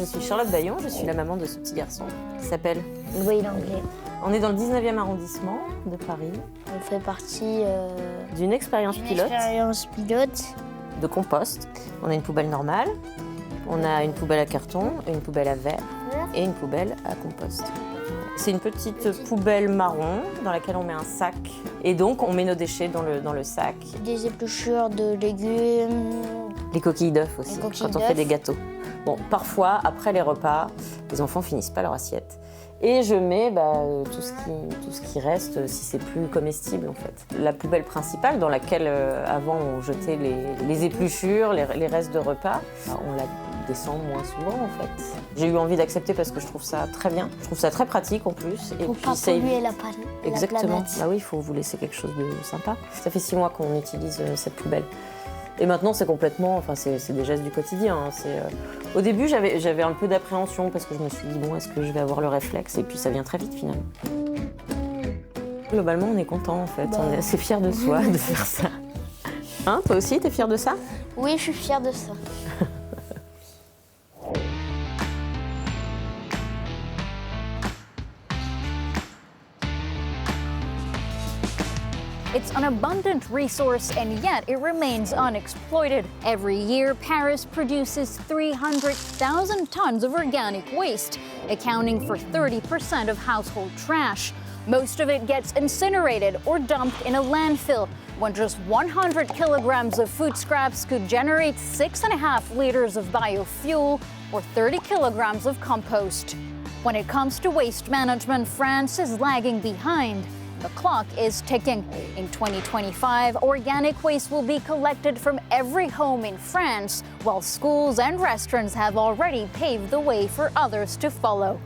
je suis Charlotte Bayon, je suis la maman de ce petit garçon qui s'appelle Louis Langlais. On est dans le 19e arrondissement de Paris, On fait partie d'une expérience d'une pilote expérience pilote. de compost. On a une poubelle normale, on a une poubelle à carton, une poubelle à verre et une poubelle à compost. C'est une petite poubelle marron dans laquelle on met un sac et donc on met nos déchets dans le sac. Des épluchures de légumes. Les coquilles d'œufs aussi, Les coquilles quand on d'œufs. fait des gâteaux. Bon, parfois, après les repas, les enfants finissent pas leur assiette. Et je mets tout ce qui reste, si c'est plus comestible en fait. La poubelle principale dans laquelle avant on jetait les épluchures, les restes de repas, on la descend moins souvent en fait. J'ai eu envie d'accepter parce que je trouve ça très bien. Je trouve ça très pratique en plus. Et Pour puis pas ça polluer évite- la planète. Exactement. Bah oui, il faut vous laisser quelque chose de sympa. Ça fait 6 mois qu'on utilise cette poubelle. Et maintenant, c'est complètement, c'est des gestes du quotidien. Au début, j'avais un peu d'appréhension parce que je me suis dit, bon, est-ce que je vais avoir le réflexe? Et puis ça vient très vite finalement. Globalement, on est content en fait. On est assez fiers de soi de faire ça. Hein, toi aussi, t'es fier de ça? Oui, je suis fière de ça. It's an abundant resource, and yet it remains unexploited. Every year, Paris produces 300,000 tons of organic waste, accounting for 30% of household trash. Most of it gets incinerated or dumped in a landfill, when just 100 kilograms of food scraps could generate 6.5 liters of biofuel or 30 kilograms of compost. When it comes to waste management, France is lagging behind. The clock is ticking. In 2025, organic waste will be collected from every home in France, while schools and restaurants have already paved the way for others to follow.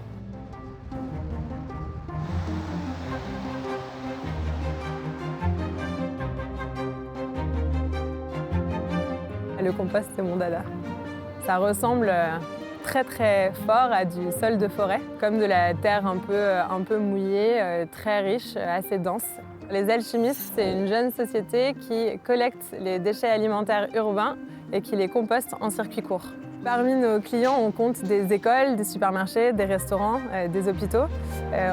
Le compost, c'est mon dada. Ça ressemble très très fort à du sol de forêt, comme de la terre un peu mouillée, très riche, assez dense. Les Alchimistes, c'est une jeune société qui collecte les déchets alimentaires urbains et qui les composte en circuit court. Parmi nos clients, on compte des écoles, des supermarchés, des restaurants, des hôpitaux.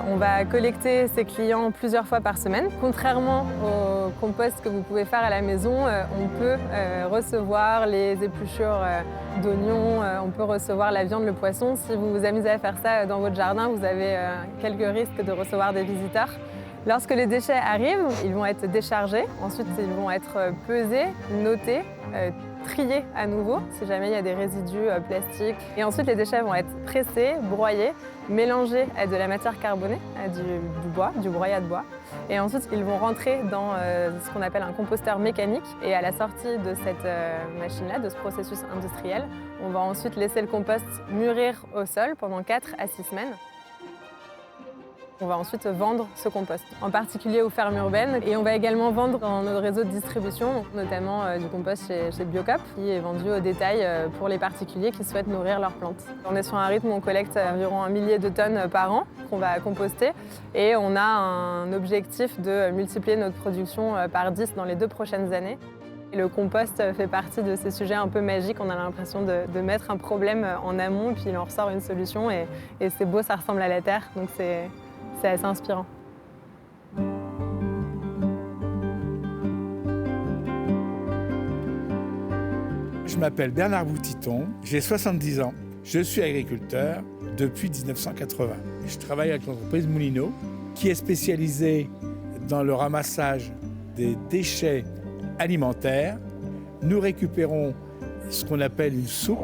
On va collecter ces clients plusieurs fois par semaine. Contrairement au compost que vous pouvez faire à la maison, on peut recevoir les épluchures d'oignons, on peut recevoir la viande, le poisson. Si vous vous amusez à faire ça dans votre jardin, vous avez quelques risques de recevoir des visiteurs. Lorsque les déchets arrivent, ils vont être déchargés. Ensuite, ils vont être pesés, notés, triés à nouveau si jamais il y a des résidus plastiques. Et ensuite, les déchets vont être pressés, broyés, mélangés à de la matière carbonée, à du bois, du broyat de bois. Et ensuite, ils vont rentrer dans ce qu'on appelle un composteur mécanique. Et à la sortie de cette machine-là, de ce processus industriel, on va ensuite laisser le compost mûrir au sol pendant 4 à 6 semaines. On va ensuite vendre ce compost, en particulier aux fermes urbaines. Et on va également vendre dans nos réseaux de distribution, notamment du compost chez Biocop, qui est vendu au détail pour les particuliers qui souhaitent nourrir leurs plantes. On est sur un rythme où on collecte environ 1 millier de tonnes par an qu'on va composter. Et on a un objectif de multiplier notre production par 10 dans les 2 prochaines années. Et le compost fait partie de ces sujets un peu magiques. On a l'impression de mettre un problème en amont, puis il en ressort une solution. Et c'est beau, ça ressemble à la terre. Donc c'est assez inspirant. Je m'appelle Bernard Boutiton, j'ai 70 ans. Je suis agriculteur depuis 1980. Je travaille avec l'entreprise Moulineau, qui est spécialisée dans le ramassage des déchets alimentaires. Nous récupérons ce qu'on appelle une soupe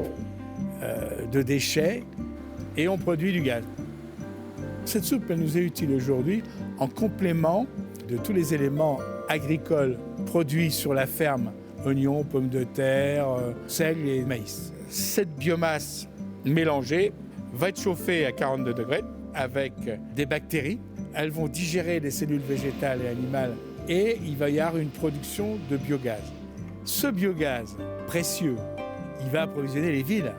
de déchets et on produit du gaz. Cette soupe, elle nous est utile aujourd'hui en complément de tous les éléments agricoles produits sur la ferme, oignons, pommes de terre, sel et maïs. Cette biomasse mélangée va être chauffée à 42 degrés avec des bactéries. Elles vont digérer les cellules végétales et animales et il va y avoir une production de biogaz. Ce biogaz précieux, il va approvisionner les villes.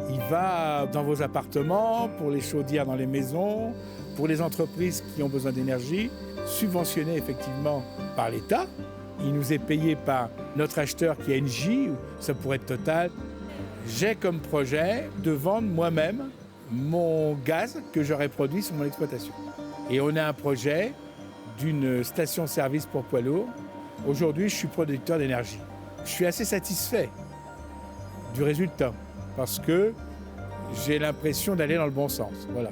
Il va dans vos appartements, pour les chaudières dans les maisons, pour les entreprises qui ont besoin d'énergie, subventionné effectivement par l'État. Il nous est payé par notre acheteur qui est Engie, ça pourrait être Total. j'ai comme projet de vendre moi-même mon gaz que j'aurais produit sur mon exploitation. Et on a un projet d'une station-service pour poids lourds. Aujourd'hui, je suis producteur d'énergie. Je suis assez satisfait du résultat parce que j'ai l'impression d'aller dans le bon sens. Voilà.